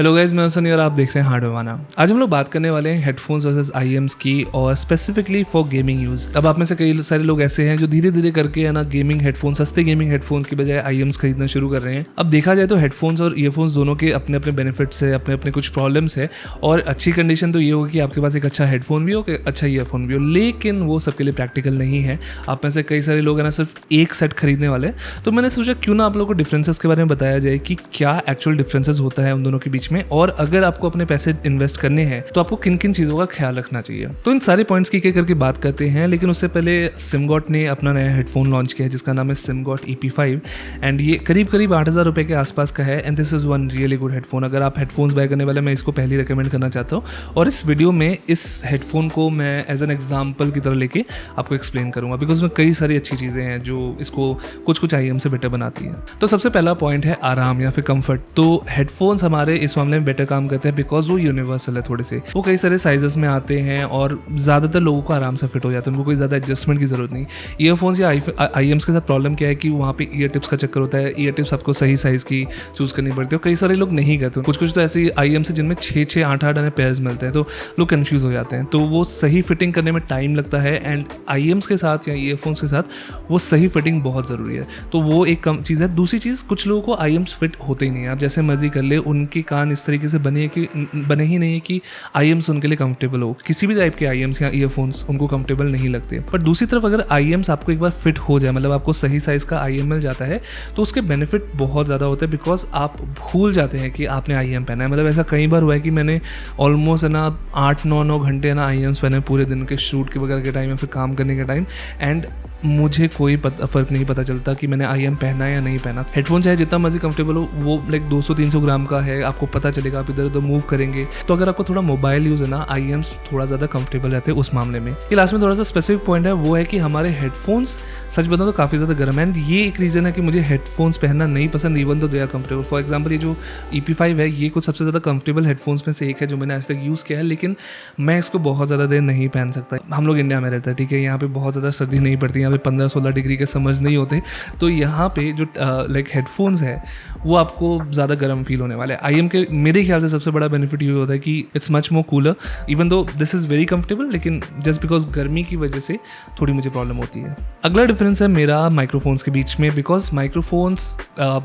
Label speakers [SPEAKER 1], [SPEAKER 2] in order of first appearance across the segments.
[SPEAKER 1] Hello guys, मैं सनी और आप देख रहे हैं हार्डवेयर। आज हम लोग बात करने वाले हैं हेडफोन्स वर्सेस आईएम्स की, और स्पेसिफिकली फॉर गेमिंग यूज। अब आप में से कई सारे लोग ऐसे हैं जो धीरे धीरे करके है ना गेमिंग हेडफोन, सस्ते गेमिंग हेडफोन्स की बजाय आईएम्स खरीदना शुरू कर रहे हैं। अब देखा जाए तो हेडफोन्स और ईयरफोन्स दोनों के अपने अपने बेनिफिट्स है, अपने अपने कुछ प्रॉब्लम्स है। और अच्छी कंडीशन तो ये होगी कि आपके पास एक अच्छा हेडफोन भी हो, अच्छा ईयरफोन भी हो, लेकिन वो सबके लिए प्रैक्टिकल नहीं है। आप में से कई सारे लोग हैं ना सिर्फ एक सेट खरीदने वाले। तो मैंने सोचा क्यों ना आप लोगों को डिफरेंसेस के बारे में बताया जाए कि क्या एक्चुअल डिफरेंसेस होता है उन दोनों के बीच में, और अगर आपको अपने पैसे इन्वेस्ट करने हैं तो आपको किन किन चीजों का ख्याल रखना चाहिए। तो इन सारे पॉइंट्स की एक करके बात करते हैं, लेकिन उससे पहले सिमगॉट ने अपना नया हेडफोन लॉन्च किया है जिसका नाम है सिमगॉट EP5, एंड ये करीब करीब 8,000 रुपए के आसपास का है। And this is one really good headphone. अगर आप हेडफोन्स बाय करने वाले, मैं इसको पहले रिकमेंड करना चाहता हूँ, और इस वीडियो में इस हेडफोन को मैं एज एन एग्जाम्पल की तरह लेके आपको एक्सप्लेन करूंगा, बिकॉज में कई सारी अच्छी चीजें हैं जो इसको कुछ आईएम से बेटर बनाती है। तो सबसे पहला पॉइंट है आराम या फिर कंफर्ट। तो हेडफोन्स हमारे इस मामले में बेटर काम करते हैं बिकॉज वो यूनिवर्सल है थोड़े से। वो कई सारे साइजेस में आते हैं और ज़्यादातर लोगों को आराम से फिट हो जाते हैं, उनको कोई ज़्यादा एडजस्टमेंट की जरूरत नहीं। ईयरफोन्स या आईएम्स के साथ प्रॉब्लम क्या है कि वहाँ पे ईयर टिप्स का चक्कर होता है। ईयर टिप्स आपको सही साइज़ की चूज़ करनी पड़ती है, और कई सारे लोग नहीं करते। कुछ तो ऐसे आईएम्स है जिनमें 6 8 पेयर्स मिलते हैं, तो लोग कन्फ्यूज़ हो जाते हैं। तो वो सही फिटिंग करने में टाइम लगता है, एंड आईएम्स के साथ या ईयरफोन्स के साथ वो सही फिटिंग बहुत ज़रूरी है। तो वो एक कम चीज़ है। दूसरी चीज़, कुछ लोगों को आईएम्स फिट होते ही नहीं है। आप जैसे मर्जी कर ले, उनके कान इस तरीके से बने ही नहीं है कि आईएम्स उनके लिए कंफर्टेबल हो। किसी भी टाइप के आईएम्स या ईयरफोन्स उनको कंफर्टेबल नहीं लगते। पर दूसरी तरफ अगर आईएम्स आपको एक बार फिट हो जाए, मतलब आपको सही साइज का आईएम मिल जाता है, तो उसके बेनिफिट बहुत ज़्यादा होते हैं, बिकॉज आप भूल जाते हैं कि आपने आईएम पहना है। मतलब ऐसा कई बार हुआ है कि मैंने ऑलमोस्ट है ना 8-9 घंटे ना आईएम्स पहने पूरे दिन के, शूट के वगैरह के टाइम या फिर काम करने के टाइम, एंड मुझे कोई फ़र्क नहीं पता चलता कि मैंने आईएम पहना है या नहीं पहना। हेडफोन चाहे जितना मर्जी कंफर्टेबल हो, वो लाइक 200-300 ग्राम का है, आपको पता चलेगा आप इधर उधर मूव करेंगे। तो अगर आपको थोड़ा मोबाइल यूज़ है ना, आईएम्स थोड़ा ज़्यादा कंफर्टेबल रहते हैं उस मामले में। ये लास्ट में थोड़ा सा स्पेसिफिक पॉइंट है, वो है कि हमारे हेडफोन्स सच बताऊं तो काफ़ी ज़्यादा गर्म है, एंड ये एक रीज़न है कि मुझे हेडफोन्स पहनना नहीं पसंद, even though they are comfortable. For example, ये जो EP5 है, ये कुछ सबसे ज़्यादा कंफर्टेबल हेडफोन्स में से एक है जो मैंने आज तक यूज़ किया है, लेकिन मैं इसको बहुत ज़्यादा देर नहीं पहन सकता। हम लोग इंडिया में रहते हैं, ठीक है, यहाँ पे बहुत ज़्यादा सर्दी नहीं पड़ती, यहाँ पे 15-16 डिग्री के समझ नहीं होते। तो यहाँ पे जो लाइक हेडफोन्स है वो आपको ज़्यादा गर्म फील होने वाले हैं। आईएम के मेरे ख्याल से सबसे बड़ा बेनिफिट ये होता है कि it's much more cooler, even though this is very comfortable, लेकिन जस्ट बिकॉज गर्मी की वजह से थोड़ी मुझे प्रॉब्लम होती है। अगला डिफरेंस है मेरा माइक्रोफोन्स के बीच में, बिकॉज माइक्रोफोन्स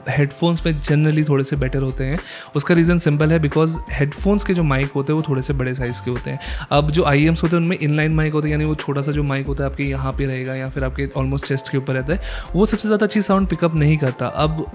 [SPEAKER 1] हेडफोन्स में जनरली थोड़े से बेटर होते हैं। उसका रीज़न सिंपल है, बिकॉज हेडफोन्स के जो माइक होते हैं वो थोड़े से बड़े साइज़ के होते हैं। अब जो आईएम्स होते हैं उनमें इनलाइन माइक होते हैं, यानी वो छोटा सा जो माइक होता है आपके यहाँ पे रहेगा या फिर आपके ऑलमोस्ट चेस्ट के ऊपर रहता है, वो सबसे ज़्यादा अच्छी साउंड पिकअप नहीं करता। अब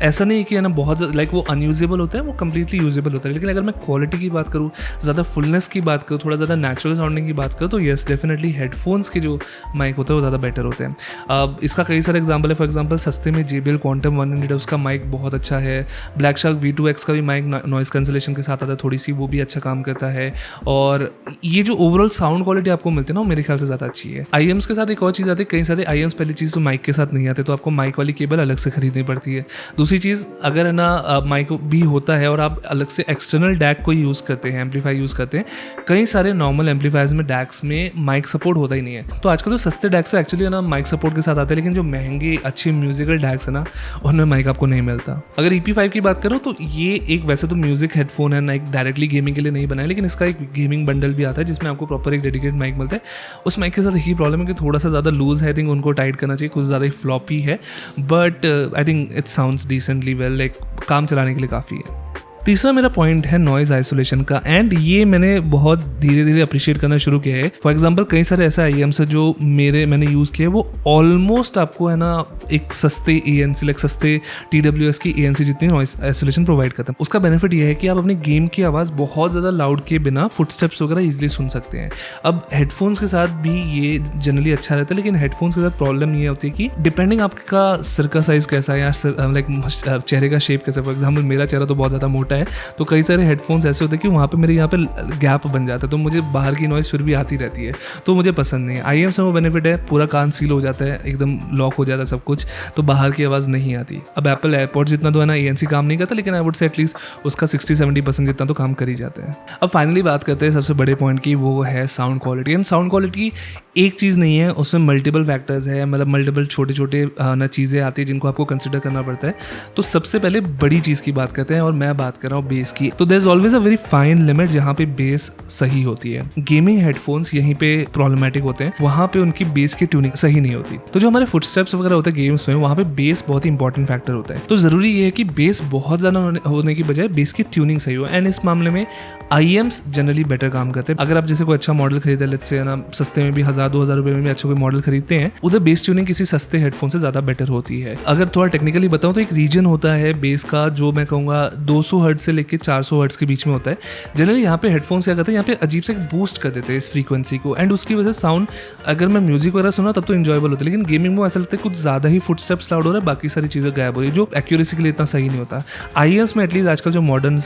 [SPEAKER 1] ऐसा नहीं है कि है ना बहुत लाइक वो अनयूजेबल होता है, वो कम्प्लीटली यूजेबल होता है। लेकिन अगर मैं क्वालिटी की बात करूँ, ज़्यादा फुलनेस की बात करूँ, थोड़ा ज़्यादा नेचुरल साउंडिंग की बात करूँ, तो येस डेफिनेटली हेडफोन्स के जो माइक होता है वो ज़्यादा बेटर होते हैं। अब इसका कई सारे एग्जाम्पल है। फॉर एग्जाम्पल, सस्ते में JBL Quantum 100 है, उसका माइक बहुत अच्छा है। ब्लैक शार्क V2X का भी माइक नॉइस कैंसलेशन के साथ आता है थोड़ी सी, वो भी अच्छा काम करता है। और ये जो ओवरऑल साउंड क्वालिटी आपको मिलती है ना, वो मेरे ख्याल से ज़्यादा अच्छी है। आईएम्स के साथ एक और चीज़ आती है, कई सारे आईएम्स पहली चीज़ तो माइक के साथ नहीं आते, तो आपको माइक वाली केबल अलग से खरीदनी पड़ती है। दूसरी चीज़, अगर है ना माइक भी होता है और आप अलग से एक्सटर्नल डैक को यूज़ करते हैं, एम्पलीफाई यूज़ करते हैं, कई सारे नॉर्मल एम्पलीफायर्स में डैक्स में माइक सपोर्ट होता ही नहीं है। तो आजकल तो सस्ते डैक्स एक्चुअली है ना माइक सपोर्ट के साथ आते हैं, लेकिन जो महंगे अच्छे म्यूजिकल डैक्स है ना, उनमें माइक आपको नहीं मिलता। अगर EP5 की बात करो तो ये एक वैसे तो म्यूजिक हेडफोन है ना, एक डायरेक्टली गेमिंग के लिए नहीं बना है, लेकिन इसका एक गेमिंग बंडल भी आता है जिसमें आपको प्रॉपर एक डेडिकेटेड माइक मिलता है। उस माइक के साथ यही प्रॉब्लम है कि थोड़ा सा ज़्यादा लूज है, आई थिंक उनको टाइट करना चाहिए, कुछ ज़्यादा ही फ्लॉपी है, but I think it sounds decently well, like काम चलाने के लिए काफ़ी है। तीसरा मेरा पॉइंट है नॉइज़ आइसोलेशन का, एंड ये मैंने बहुत धीरे धीरे अप्रिशिएट करना शुरू किया है। फॉर एग्जांपल, कई सारे ऐसे आईएम्स है जो मैंने यूज़ किए, वो ऑलमोस्ट आपको है ना एक सस्ते ANC, लाइक सस्ते TWS की ANC जितनी नॉइज़ आइसोलेशन प्रोवाइड करते हैं। उसका बेनिफिट ये है कि आप अपने गेम की आवाज़ बहुत ज़्यादा लाउड के बिना फुटस्टेप्स वगैरह ईजिली सुन सकते हैं। अब हेडफोन्स के साथ भी ये जनरली अच्छा रहता है, लेकिन हेडफोन्स के साथ प्रॉब्लम ये होती है कि डिपेंडिंग आपका सिर का साइज़ कैसा है या लाइक चेहरे का शेप कैसा है। फॉर एग्जाम्पल, मेरा चेहरा तो बहुत ज़्यादा मोटा है, तो कई सारे हेडफोन्स ऐसे होते हैं कि वहाँ पे मेरे यहाँ पे गैप बन जाता है, तो मुझे बाहर की नॉइज़ फिर भी आती रहती है, तो मुझे पसंद नहीं है। आईएम्स में वो बेनिफिट है, पूरा कान सील हो जाता है, एकदम लॉक हो जाता है सब कुछ, तो बाहर की आवाज़ नहीं आती। अब एप्पल एयरपॉड्स जितना तो है ना ANC काम नहीं करता, लेकिन आई वुड से एटलीस्ट उसका 60-70% जितना तो काम कर ही जाता है। अब फाइनली बात करते हैं सबसे बड़े पॉइंट की, वो है sound quality. And sound quality एक चीज़ नहीं है, उसमें मल्टीपल फैक्टर्स है, मतलब मल्टीपल छोटे चीज़ें आती हैं जिनको आपको कंसिडर करना पड़ता है। तो सबसे पहले बड़ी चीज़ की बात करते हैं, और मैं बात कर रहा हूँ बेस की, तो there is always a very fine limit जहाँ पे बेस सही होती है। गेमिंग हेडफोन्स यहीं पे प्रॉब्लमेटिक होते हैं, वहाँ पे उनकी बेस की ट्यूनिंग सही नहीं होती। तो जो हमारे फुटस्टेप्स वगैरह होते हैं गेम्स में, वहाँ पे बेस बहुत ही इंपॉर्टेंट फैक्टर होता है। तो जरूरी ये है कि बेस बहुत ज्यादा होने की बजाय बेस की ट्यूनिंग सही हो, एंड इस मामले में IEMs जनरली बेटर काम करते हैं। अगर आप जैसे कोई अच्छा मॉडल खरीदे, लेट्स से ना सस्ते में भी 1000-2000 रुपए में भी अच्छा कोई मॉडल खरीदते हैं, उधर बेस ट्यूनिंग किसी सस्ते हेडफोन से ज्यादा बेटर होती है। अगर थोड़ा टेक्निकली बताऊं तो एक रीजन होता है बेस का जो मैं कहूँगा 200 हर्ट्ज से लेकर 400 हर्ट्ज के बीच में होता है। जनरली यहाँ पे हेडफोन्स क्या करते हैं, यहाँ पे अजीब से बूस्ट कर देते हैं इस फ्रीक्वेंसी को, एंड उसकी वजह से साउंड, अगर मैं म्यूजिक वगैरह सुना तब तो इंजॉयबल होता है, लेकिन गेमिंग में ऐसा लगता है कुछ ज्यादा ही फुटस्टेप्स लाउड हो रहा है, बाकी सारी चीजें गायब हो रही है, जो एक्यूरेसी के लिए इतना सही नहीं होता। IEMs में एटलीस्ट आजकल जो मॉडर्न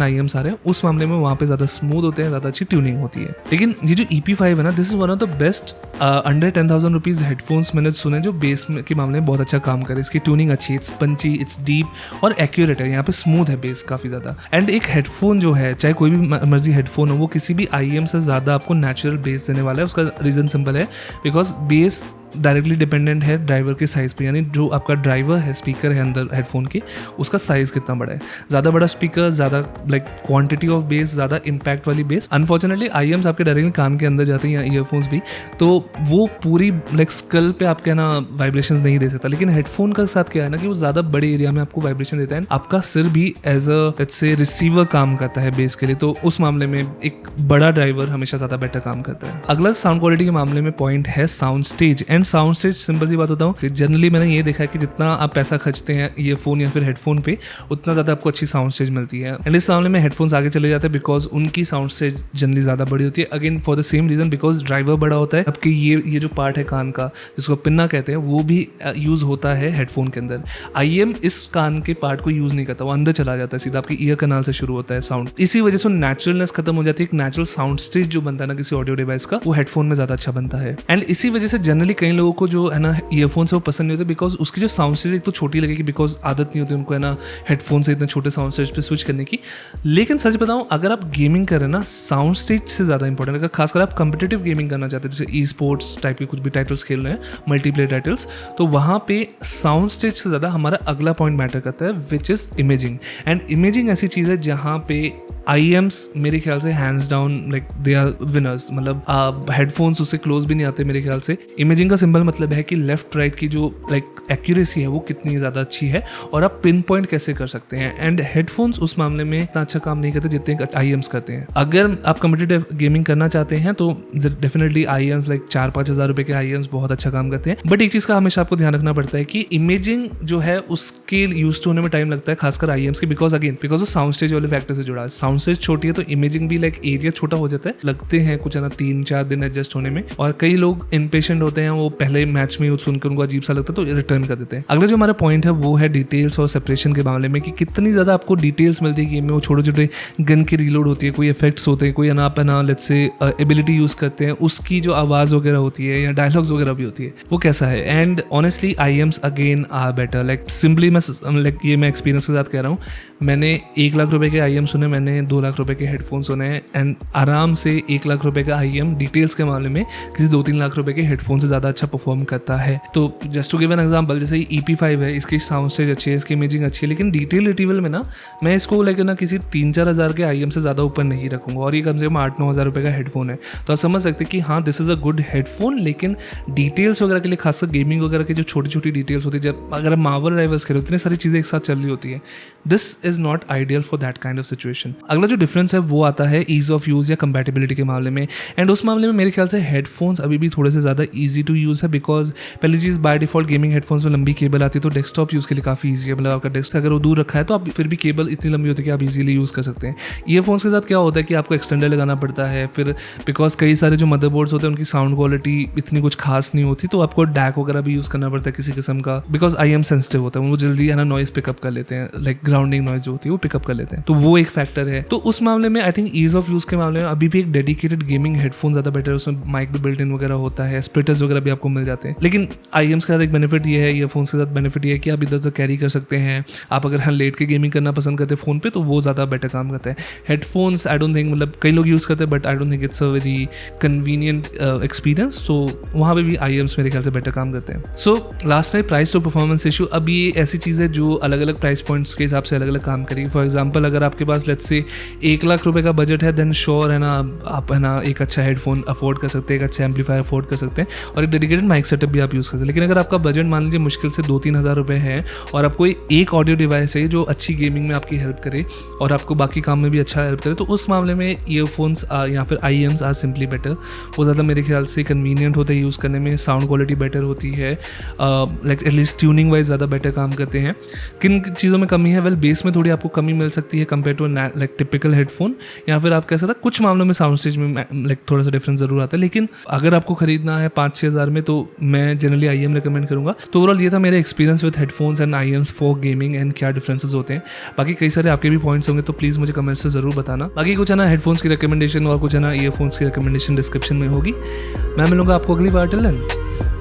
[SPEAKER 1] IEMs आ रहे हैं उस मामले में वहाँ पे ज्यादा स्मूथ होते हैं, ज्यादा अच्छी ट्यूनिंग होती है। लेकिन ये जो EP5 है ना, this is one of the best under 10,000 rupees headphones मैंने सुने जो बेस के मामले में बहुत अच्छा काम करे। इसकी ट्यूनिंग अच्छी है, इट्स पंची, इट्स डीप और एक्यूरेट है, यहाँ पे स्मूथ है बेस काफी ज्यादा। एंड एक हेडफोन जो है, चाहे कोई भी मर्जी हेडफोन हो, वो किसी भी IEM से ज्यादा आपको नेचुरल बेस देने वाला है। उसका रीजन सिंपल है, बिकॉज बेस डायरेक्टली डिपेंडेंट है ड्राइवर के साइज पे, यानी जो आपका ड्राइवर है, स्पीकर है अंदर हेडफोन के, उसका साइज कितना बड़ा है। ज़्यादा बड़ा स्पीकर, ज़्यादा लाइक क्वांटिटी ऑफ बेस, ज़्यादा इम्पैक्ट वाली बेस। अनफॉर्चुनेटली IEMs आपके डायरेक्टली कान के अंदर जाते हैं, या ईयरफोन्स भी, तो वो पूरी लाइक स्कल पे आपके ना वाइब्रेशन नहीं दे सकता। लेकिन हेडफोन का साथ क्या है ना कि वो ज़्यादा बड़े एरिया में आपको वाइब्रेशन देता है, आपका सिर भी as a let's say receiver काम करता है बेस के लिए, तो उस मामले में एक बड़ा ड्राइवर हमेशा ज़्यादा बेटर काम करता है। अगला साउंड क्वालिटी के मामले में पॉइंट है sound stage. And sound stage simple सी बात होता हूँ, जनरली मैंने ये देखा है कि जितना आप पैसा खर्चते हैं ईयरफोन या फिर हेडफोन पे, उतना ज़्यादा आपको अच्छी साउंड स्टेज मिलती है। एंड इस मामले में हेडफोन्स आगे चले जाते हैं बिकॉज उनकी साउंड स्टेज जनरली ज़्यादा बड़ी होती है, again for the same reason, because driver बड़ा होता है। आपके ये जो पार्ट है कान का, जिसको पिन्ना कहते हैं, वो भी यूज़ होता है हेडफोन के अंदर। IEM इस कान के पार्ट को यूज़ नहीं करता, वो अंदर चला जाता है, सीधा आपके ईयर कनाल से शुरू होता है साउंड। इसी वजह से नेचुरलनेस खत्म हो जाती है। एक नेचुरल साउंड स्टेज जो बनता है ना किसी ऑडियो डिवाइस का, वो हेडफोन में ज़्यादा अच्छा बनता है। एंड इसी वजह से जनरली कई लोगों को जो है ना ईयरफोन से पसंद नहीं होते, बिकॉज उसकी जो साउंड स्टेज तो छोटी लगेगी, बिकॉज आदत नहीं होती उनको है ना हेडफोन से इतने छोटे साउंड स्टेज पे स्विच करने की। लेकिन सच बताऊं, अगर आप गेमिंग कर रहे हैं ना, साउंड स्टेज से ज़्यादा इंपॉर्टेंट, अगर खासकर आप कम्पिटिटिव गेमिंग करना चाहते हैं, जैसे E-स्पोर्ट्स टाइप के कुछ भी टाइटल्स खेल रहे हैं, मल्टीप्लेयर टाइटल्स, तो वहाँ पे साउंड स्टेज से ज़्यादा हमारा अगला पॉइंट मैटर करता है, which is imaging. And imaging ऐसी चीज़ है जहाँ पे IEMs मेरे ख्याल से hands down like they are winners. मतलब हेडफोन्स उससे क्लोज भी नहीं आते मेरे ख्याल से। इमेजिंग का सिंपल मतलब है कि लेफ्ट राइट की जो लाइक एक्यूरेसी है वो कितनी ज़्यादा अच्छी है, और आप पिन पॉइंट कैसे कर सकते हैं। एंड हेडफोन्स उस मामले में इतना अच्छा काम नहीं करते जितने IEMs करते हैं। अगर आप कम्पिटिटिव गेमिंग करना चाहते हैं तो डेफिनेटली IEMs लाइक 4-5 हज़ार रुपये के IEMs बहुत अच्छा काम करते हैं। बट एक चीज़ का हमेशा आपको ध्यान रखना पड़ता है कि इमेजिंग जो है उसके यूज टू होने में टाइम लगता है, खासकर IEMs के, बिकॉज वो साउंड स्टेज वाले फैक्टर से जुड़ा है। साउंड स्टेज छोटी है तो इमेजिंग भी लाइक एरिया छोटा हो जाता है, लगते हैं कुछ है ना 3-4 दिन एडजस्ट होने में। और कई लोग इम्पेशेंट होते हैं, वो पहले मैच में सुनकर उनको अजीब सा लगता है तो रिटर्न कर देते हैं। अगला जो हमारा पॉइंट है वो है डिटेल्स और सेपरेशन के मामले में, कि कितनी ज़्यादा आपको डिटेल्स मिलती है गेम में। वो छोटे छोटे गन की रीलोड होती है, कोई इफेक्ट्स होते हैं, कोई ना लेट्स से एबिलिटी यूज़ करते हैं, उसकी जो आवाज़ वगैरह होती है या डायलॉग्स वगैरह भी होती है, वो कैसा है। And honestly IEMs again are better. Like simply मैं एक्सपीरियंस के साथ कह रहा हूँ, मैंने 1 लाख रुपए के IEM सुने, मैंने 2 लाख रुपए के हेडफोन सुने हैं, एंड आराम से 1 लाख रुपए का IEM डिटेल्स के मामले में किसी 2-3 लाख रुपए के हेडफोन से ज़्यादा अच्छा परफॉर्म करता है। तो just to give an example, जैसे EP5 है, इसकी साउंड स्टेज अच्छी है, इसकी इमेजिंग अच्छी है, लेकिन डिटेल रिट्रीवल में ना मैं इसको लेकर ना किसी 3-4 हज़ार के IEM से ज़्यादा ऊपर नहीं रखूँगा, और ये कम से कम 8-9 हज़ार रुपये का हेडफोन है। तो आप समझ सकते हैं कि हाँ, this is a good headphone, लेकिन डिटेल्स वगैरह के लिए, खासकर गेमिंग वगैरह की जो छोटी छोटी डिटेल्स होती है, जब अगर मार्वल राइवल्स खेलो, इतनी सारी चीज़ें एक साथ चल रही होती है, this is not ideal for that kind of situation. अगला जो डिफरेंस है वो आता है ईज ऑफ यूज़ या कंपैटिबिलिटी के मामले में। एंड उस मामले में मेरे ख्याल से हेडफोन्स अभी भी थोड़े से ज़्यादा ईजी टू यूज़ है, बिकॉज पहली चीज़, बाय डिफॉल्ट गेमिंग हेडफोन्स में लंबी केबल आती है, तो डेस्कटॉप यूज़ के लिए काफ़ी ईजी है। मतलब आपका डेस्क अगर वो दूर रखा है तो आप फिर भी केबल इतनी लंबी होती है कि आप इजीली यूज़ कर सकते हैं। ईयरफोन्स के साथ क्या होता है कि आपको एक्सटेंडर लगाना पड़ता है, फिर बिकॉज कई सारे जो मदरबोर्ड्स होते हैं उनकी साउंड क्वालिटी इतनी कुछ खास नहीं होती, तो आपको डैक वगैरह भी यूज़ करना पड़ता है किसी किस्म का, बिकॉज IEM सेंसिटिव होता है, वो जल्दी है ना नॉइज़ पिकअप कर लेते हैं, लाइक ग्राउंडिंग नॉइज़ जो होती है वो पिकअप कर लेते हैं, तो वो एक फैक्टर है। तो उस मामले में I think ease of use के मामले में अभी भी एक डेडिकेटेड गेमिंग हेडफोन ज़्यादा बेटर है, उसमें माइक भी बिल्ट इन वगैरह होता है, स्प्लिटर्स वगैरह भी आपको मिल जाते हैं। लेकिन IEMs के साथ एक बेनिफिट ये है, ईयरफोन्स के साथ बेनिफिट ये है कि आप इधर उधर कैरी कर सकते हैं। आप अगर लेट के गेमिंग करना पसंद करते हैं फ़ोन पे तो वो ज़्यादा बेटर काम करता है। हेडफोन्स आई डोंट थिंक, मतलब कई लोग यूज़ करते हैं but I don't think it's a very convenient experience, तो वहाँ पे भी IEMs मेरे ख्याल से बेटर काम करते हैं। सो लास्ट है प्राइस टू परफॉर्मेंस इशू। अब ये ऐसी चीज़ है जो अलग अलग प्राइस पॉइंट्स के हिसाब से अलग अलग काम करेगी। फॉर एग्जाम्पल अगर आपके पास लेट्स से 1 लाख रुपए का बजट है, देन श्योर है ना, आप है ना एक अच्छा हेडफोन अफोर्ड कर सकते हैं, एक अच्छा एम्पलीफायर अफोर्ड कर सकते हैं और एक डेडिकेटेड माइक सेटअप भी आप यूज़ कर सकते हैं। लेकिन अगर आपका बजट मान लीजिए मुश्किल से 2-3 हज़ार रुपये है और आपको एक ऑडियो डिवाइस है जो अच्छी गेमिंग में आपकी हेल्प करे और आपको बाकी काम में भी अच्छा हेल्प करे, तो उस मामले में ईयरफोन्स या फिर IEMs आर सिंपली बेटर। वो ज़्यादा मेरे ख्याल से कन्वीनियंट होते हैं यूज़ करने में, साउंड क्वालिटी बेटर होती है, लाइक एटलीस्ट ट्यूनिंग वाइज ज़्यादा बेटर काम करते हैं। किन चीज़ों में कमी है? वेल बेस में थोड़ी आपको कमी मिल सकती है compare to like typical headphone, या फिर आप कह सकते हैं कुछ मामलों में साउंड स्टेज में लाइक थोड़ा सा डिफरेंस ज़रूर आता है। लेकिन अगर आपको खरीदना है 5-6 हज़ार में तो मैं जनरली IEM रिकमेंड करूँगा। तो ओवरऑल ये था मेरा experience with headphones and IEMs for gaming and क्या डिफरेंसेस होते हैं। बाकी कई सारे आपके भी पॉइंट्स होंगे तो प्लीज़ मुझे कमेंट्स से ज़रूर बताना। बाकी कुछ है ना हेडफोन्स की रिकमेंडेशन और कुछ है ना ईयरफोन्स की रिकमेंडेशन डिस्क्रिप्शन में होगी। मैं मिलूंगा आपको अगली बार। Till then.